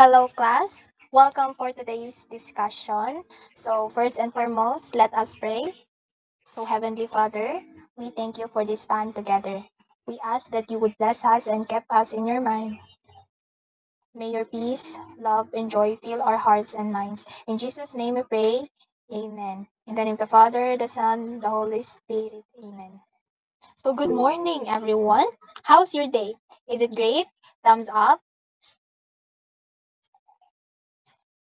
Hello, class. Welcome for today's discussion. So, first and foremost, let us pray. So, Heavenly Father, we thank you for this time together. We ask that you would bless us and keep us in your mind. May your peace, love, and joy fill our hearts and minds. In Jesus' name we pray. Amen. In the name of the Father, the Son, the Holy Spirit. Amen. So, good morning, everyone. How's your day? Is it great? Thumbs up.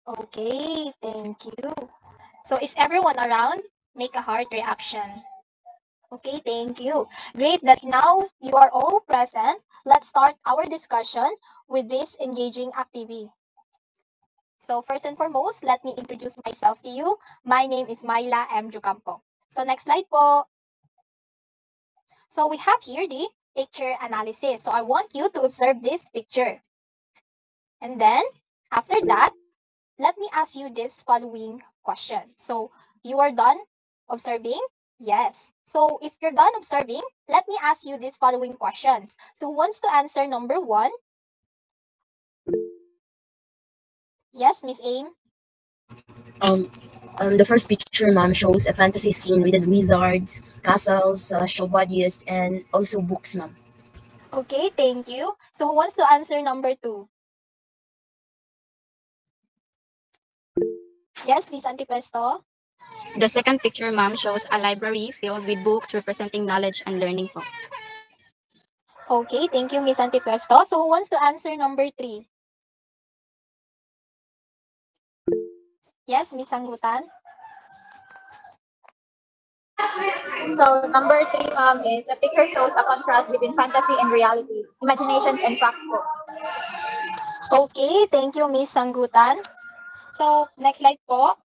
Okay, thank you. So is everyone around? Make a heart reaction. Okay, thank you. Great that now you are all present. Let's start our discussion with this engaging activity. So first and foremost, let me introduce myself to you. My name is Myla M. Jucampo. So next slide po. So we have here the picture analysis. So I want you to observe this picture. And then after that, let me ask you this following question. So you are done observing? Yes. So if you're done observing, let me ask you these following questions. So who wants to answer number one? Yes, Miss Aim. Um, the first picture, ma'am, shows a fantasy scene with a wizard, castles, show bodies, and also books, ma'am. Okay, thank you. So who wants to answer number two? Yes, Miss Antipesto. The second picture, ma'am, shows a library filled with books representing knowledge and learning po. Okay, thank you, Miss Antipesto. So who wants to answer number three? Yes, Miss Sanggutan. So number three, is the picture shows a contrast between fantasy and reality, imaginations and facts po. Okay, thank you, Miss Sanggutan. So next slide po.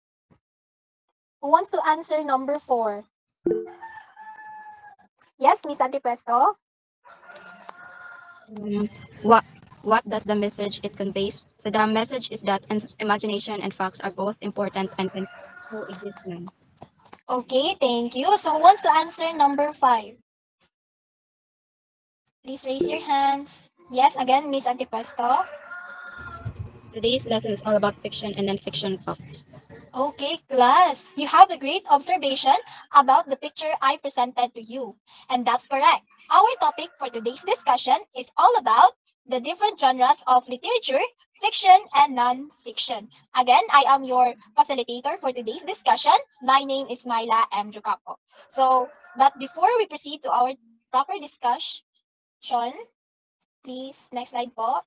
Who wants to answer number four? Yes, Miss Antipesto. What does the message it conveys? So the message is that imagination and facts are both important and can coexist, ma'am. Okay, thank you. So who wants to answer number five? Please raise your hands. Yes, again, Miss Antipesto. Today's lesson is all about fiction and non-fiction po. Okay, class. You have a great observation about the picture I presented to you. And that's correct. Our topic for today's discussion is all about the different genres of literature, fiction, and non-fiction. Again, I am your facilitator for today's discussion. My name is Myla M. Jucapo. But before we proceed to our proper discussion, please, next slide po.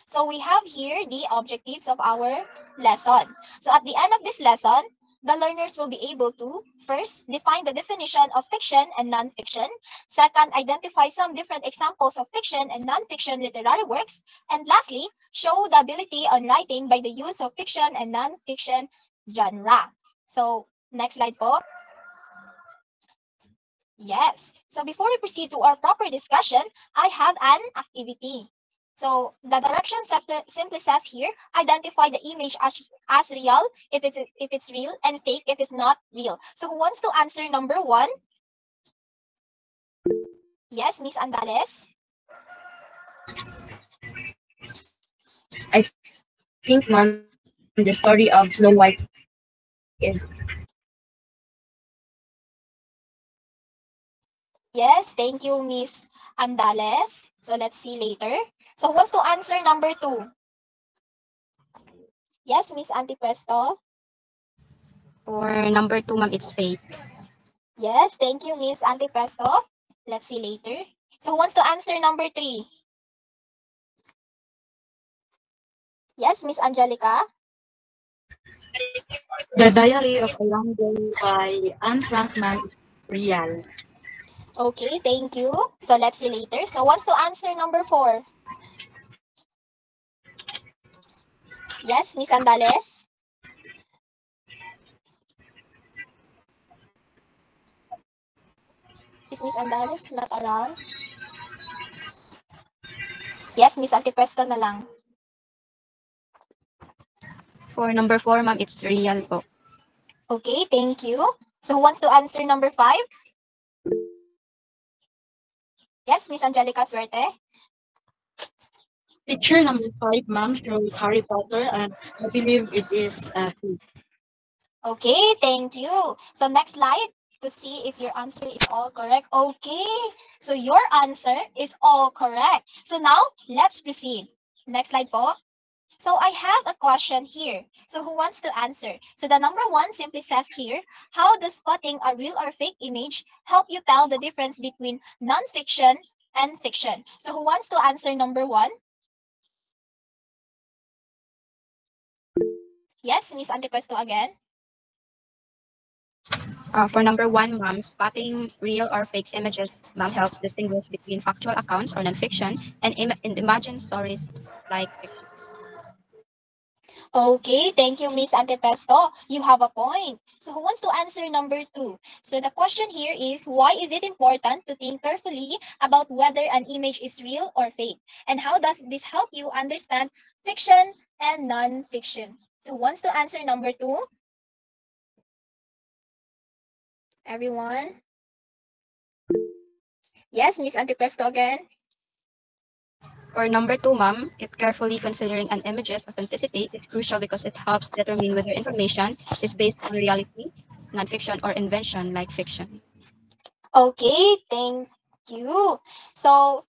So we have here the objectives of our lesson. So at the end of this lesson, the learners will be able to first define the definition of fiction and nonfiction. Second, identify some different examples of fiction and nonfiction literary works. And lastly, show the ability on writing by the use of fiction and nonfiction genre. So next slide po. Yes. So before we proceed to our proper discussion, I have an activity. So the direction simply says here, identify the image as real if it's real and fake if it's not real. So who wants to answer number one? Yes, Miss Andales. I think, ma'am, the story of Snow White is Yes, thank you, Miss Andales. So let's see later. So who wants to answer number two? Yes, Miss Antipesto. For number two, ma'am, it's fake. Yes, thank you, Miss Antipesto. Let's see later. So who wants to answer number three? Yes, Miss Angelica. The Diary of a Young Girl by Anne Frankman is real. Okay, thank you. So let's see later. So wants to answer number four? Yes, Miss Andales. Is Miss Andales not around? Yes, Miss Antipesto na lang. For number four, ma'am, it's real po. Okay, thank you. So who wants to answer number five? Yes, Miss Angelica Suerte. Picture number 5, ma'am, shows Harry Potter, and I believe it is fake. Okay, thank you. So next slide to see if your answer is all correct. Okay, so your answer is all correct. So now, let's proceed. Next slide po. So I have a question here. So who wants to answer? So the number one simply says here, how does spotting a real or fake image help you tell the difference between non-fiction and fiction? So who wants to answer number one? Yes, Miss Antipesto again. For number one, ma'am, spotting real or fake images, ma'am, helps distinguish between factual accounts or nonfiction and imagined stories like fiction. Okay, thank you, Miss Antipesto. You have a point. So who wants to answer number two? So the question here is, why is it important to think carefully about whether an image is real or fake? And how does this help you understand fiction and non-fiction? So who wants to answer number two? Everyone? Yes, Miss Antipesto again. For number two, ma'am, it carefully considering an image's authenticity is crucial because it helps determine whether information is based on reality, nonfiction, or invention like fiction. Okay, thank you. So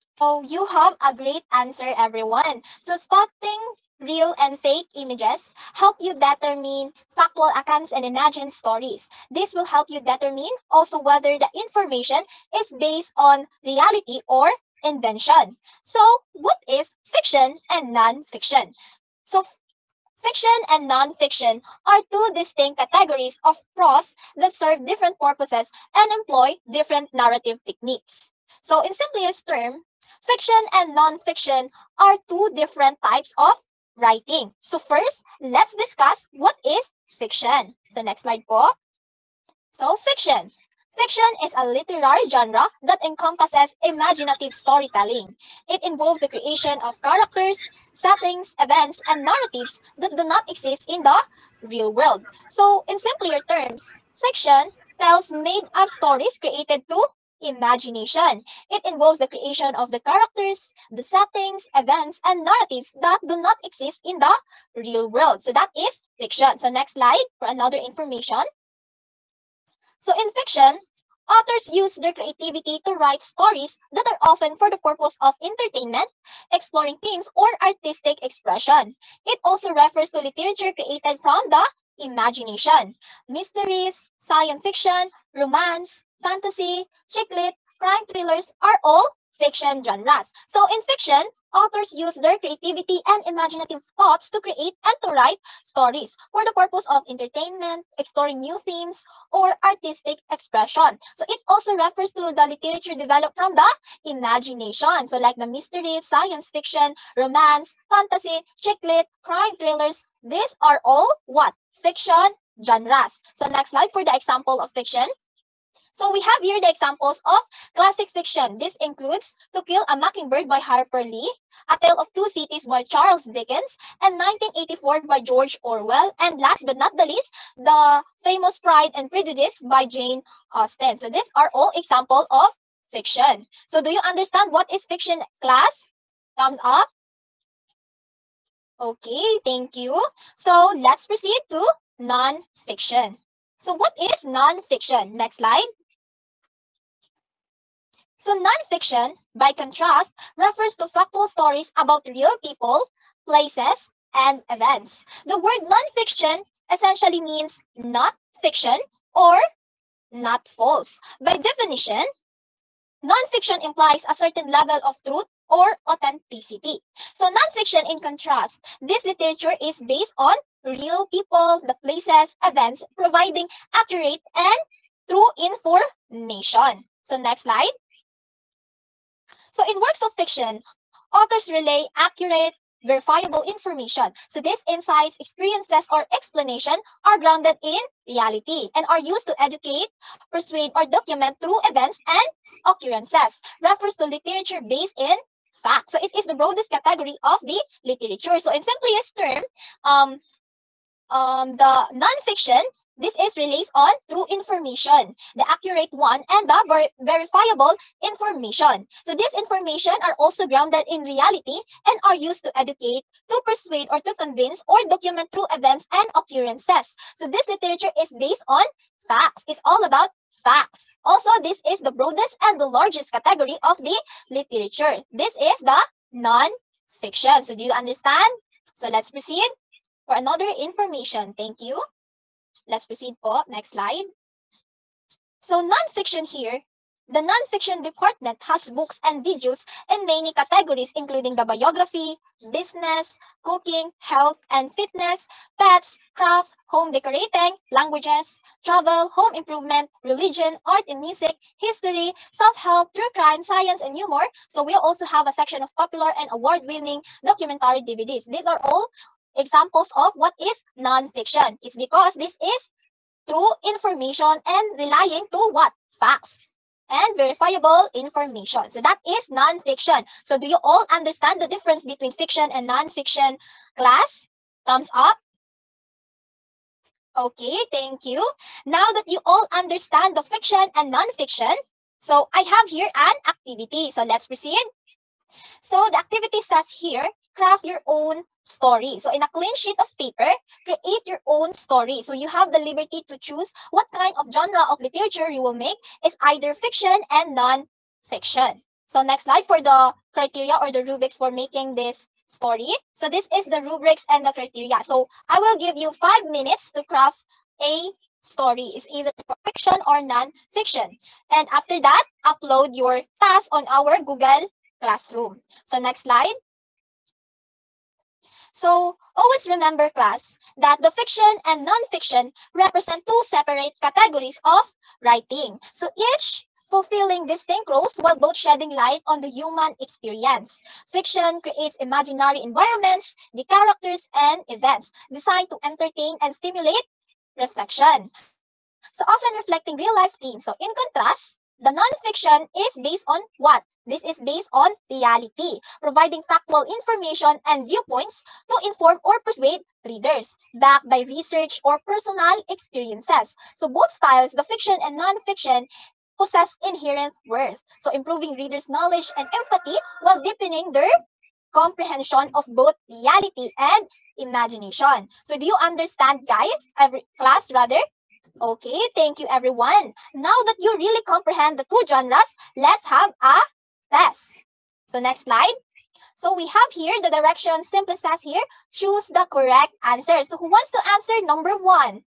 you have a great answer, everyone. So spotting real and fake images help you determine factual accounts and imagined stories. This will help you determine also whether the information is based on reality or invention. So what is fiction and non-fiction? So fiction and non-fiction are two distinct categories of prose that serve different purposes and employ different narrative techniques. So, in simplest term, fiction and non-fiction are two different types of writing. So, first, let's discuss what is fiction. So, next slide po. So, fiction. Fiction is a literary genre that encompasses imaginative storytelling. It involves the creation of characters, settings, events, and narratives that do not exist in the real world. So, in simpler terms, fiction tells made up stories created to imagination. It involves the creation of the characters, the settings, events, and narratives that do not exist in the real world. So, that is fiction. So, next slide for another information. So in fiction, authors use their creativity to write stories that are often for the purpose of entertainment, exploring themes, or artistic expression. It also refers to literature created from the imagination. Mysteries, science fiction, romance, fantasy, chick lit, crime thrillers are all fiction genres. So in fiction, authors use their creativity and imaginative thoughts to create and to write stories for the purpose of entertainment, exploring new themes, or artistic expression. So it also refers to the literature developed from the imagination. So like the mystery, science fiction, romance, fantasy, chick lit, crime thrillers, these are all what? Fiction genres. So next slide for the example of fiction. So we have here the examples of classic fiction. This includes To Kill a Mockingbird by Harper Lee, A Tale of Two Cities by Charles Dickens, and 1984 by George Orwell. And last but not the least, the famous Pride and Prejudice by Jane Austen. So these are all examples of fiction. So do you understand what is fiction, class? Thumbs up. Okay, thank you. So let's proceed to non-fiction. So what is non-fiction? Next slide. So nonfiction, by contrast, refers to factual stories about real people, places, and events. The word nonfiction essentially means not fiction or not false. By definition, nonfiction implies a certain level of truth or authenticity. So nonfiction, in contrast, this literature is based on real people, the places, events, providing accurate and true information. So next slide. So in works of fiction, authors relay accurate, verifiable information. So these insights, experiences, or explanation are grounded in reality and are used to educate, persuade, or document through events and occurrences. Refers to literature based in fact. So it is the broadest category of the literature. So in simplest term, the non-fiction, this is relays on true information, the accurate one, and the verifiable information. So these information are also grounded in reality and are used to educate, to persuade, or to convince, or document true events and occurrences. So this literature is based on facts. It's all about facts. Also, this is the broadest and the largest category of the literature. This is the non-fiction. So do you understand? So let's proceed for another information. Thank you. Let's proceed po. Next slide. So non-fiction here, the non-fiction department has books and videos in many categories including the biography, business, cooking, health and fitness, pets, crafts, home decorating, languages, travel, home improvement, religion, art and music, history, self-help, true crime, science, and humor. So we'll also have a section of popular and award-winning documentary DVDs. These are all examples of what is non-fiction. It's because this is true information and relying to what? Facts and verifiable information. So that is non-fiction. So do you all understand the difference between fiction and non-fiction, class? Thumbs up. Okay, thank you. Now that you all understand the fiction and non-fiction, so I have here an activity. So let's proceed. So the activity says here, craft your own story. So in a clean sheet of paper, create your own story. So you have the liberty to choose what kind of genre of literature you will make. Is either fiction and non-fiction. So next slide for the criteria or the rubrics for making this story. So this is the rubrics and the criteria. So I will give you 5 minutes to craft a story. It's either fiction or non-fiction. And after that, upload your task on our Google Classroom. So next slide. So always remember, class, that the fiction and non-fiction represent two separate categories of writing. So each fulfilling distinct roles while both shedding light on the human experience. Fiction creates imaginary environments, the characters, and events designed to entertain and stimulate reflection. So often reflecting real-life themes. So in contrast, the non-fiction is based on what? This is based on reality, providing factual information and viewpoints to inform or persuade readers, backed by research or personal experiences. So both styles, the fiction and non-fiction, possess inherent worth. So improving readers' knowledge and empathy while deepening their comprehension of both reality and imagination. So do you understand, guys? Class, rather? Okay, thank you, everyone. Now that you really comprehend the two genres, let's have a test. So next slide. So we have here the direction simply says here, choose the correct answer. So who wants to answer number 1?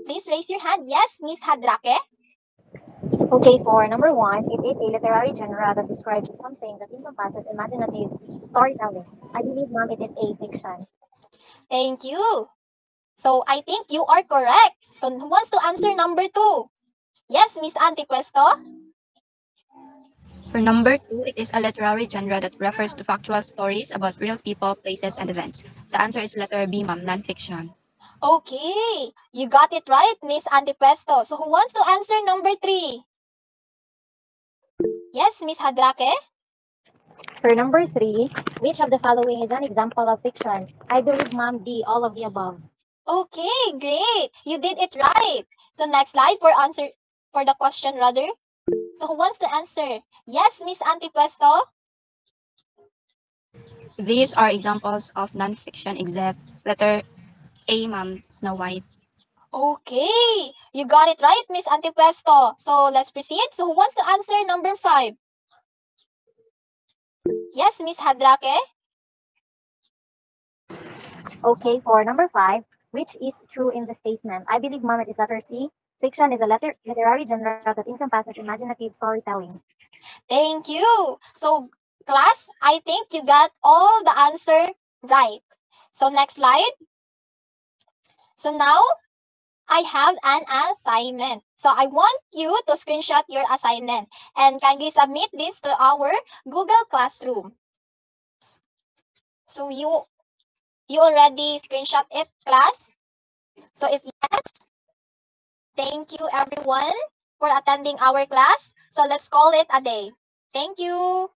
Please raise your hand. Yes, Miss Hadrake. Okay, for number 1, it is a literary genre that describes something that encompasses imaginative storytelling. I believe, ma'am, it is a fiction. Thank you. So I think you are correct. So who wants to answer number 2? Yes, Miss Antipuesto. For number 2, it is a literary genre that refers to factual stories about real people, places, and events. The answer is letter B, ma'am, non-fiction. Okay, you got it right, Miss Antipuesto. So who wants to answer number 3? Yes, Miss Hadrake. For number 3, which of the following is an example of fiction? I believe, ma'am, D, all of the above. Okay, great. You did it right. So next slide for the question rather. So who wants to answer? Yes, Miss Antipuesto. These are examples of non-fiction except letter A, ma'am, Snow White. Okay, you got it right, Miss Antipuesto. So let's proceed. So who wants to answer number 5? Yes, Miss Hadrake. Okay, for number 5, which is true in the statement? I believe, ma'am, it is letter C. Fiction is a literary genre that encompasses imaginative storytelling. Thank you. So class, I think you got all the answer right. So next slide. So now I have an assignment. So I want you to screenshot your assignment and kindly submit this to our Google Classroom. So you already screenshot it, class? So if yes, thank you everyone for attending our class. So let's call it a day. Thank you.